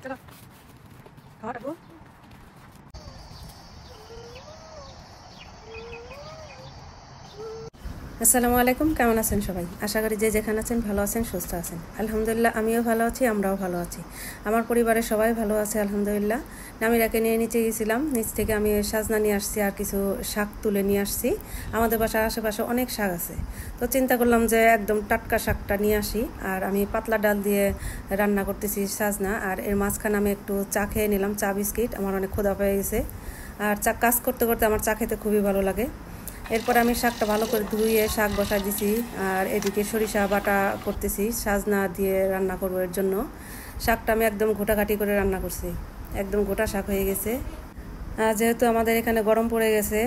চলো খাওয়াটা গো। আসসালামু আলাইকুম, কেমন আছেন সবাই? আশা করি যে যেখানে আছেন ভালো আছেন, সুস্থ আছেন। আলহামদুলিল্লাহ আমিও ভালো আছি, আমরাও ভালো আছি। আমার পরিবারের সবাই ভালো আছে আলহামদুলিল্লাহ। নামিরাকে নিয়ে নিচে গেছিলাম, নিচ থেকে আমি সাজনা নিয়ে আসছি আর কিছু শাক তুলে নিয়ে আসছি। আমাদের বাসার আশেপাশে অনেক শাক আছে, তো চিন্তা করলাম যে একদম টাটকা শাকটা নিয়ে আসি। আর আমি পাতলা ডাল দিয়ে রান্না করতেছি সাজনা, আর এর মাঝখানে আমি একটু চা খেয়ে নিলাম, চা বিস্কিট। আমার অনেক ক্ষুধা পেয়ে গেছে, আর কাজ করতে করতে আমার চা খেতে খুবই ভালো লাগে। এরপর আমি শাকটা ভালো করে ধুয়ে শাক বসাই দিছি, আর এদিকে সরিষা বাটা করতেছি সাজনা দিয়ে রান্না করবো। এর জন্য শাকটা আমি একদম ঘোটাঘাটি করে রান্না করছি, একদম গোটা শাক হয়ে গেছে। যেহেতু আমাদের এখানে গরম পড়ে গেছে,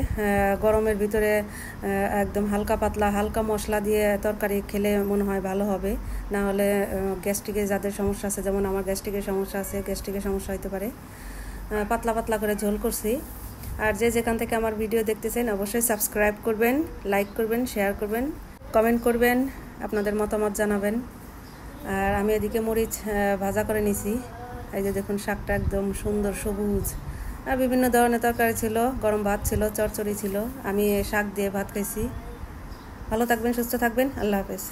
গরমের ভিতরে একদম হালকা পাতলা হালকা মশলা দিয়ে তরকারি খেলে মনে হয় ভালো হবে। না হলে গ্যাস্ট্রিকের যাদের সমস্যা আছে, যেমন আমার গ্যাস্ট্রিকের সমস্যা আছে, গ্যাস্ট্রিকের সমস্যা হতে পারে। পাতলা পাতলা করে ঝোল করছি। আর যে যেখান থেকে আমার ভিডিও দেখতেছেন অবশ্যই সাবস্ক্রাইব করবেন, লাইক করবেন, শেয়ার করবেন, কমেন্ট করবেন, আপনাদের মতামত জানাবেন। আর আমি এদিকে মরিচ ভাজা করে নিছি। এই যে দেখুন শাকটা একদম সুন্দর সবুজ। আর বিভিন্ন ধরনের তরকারি ছিল, গরম ভাত ছিল, চচ্চড়ি ছিল। আমি শাক দিয়ে ভাত খাইছি। ভালো থাকবেন, সুস্থ থাকবেন, আল্লাহ হাফেজ।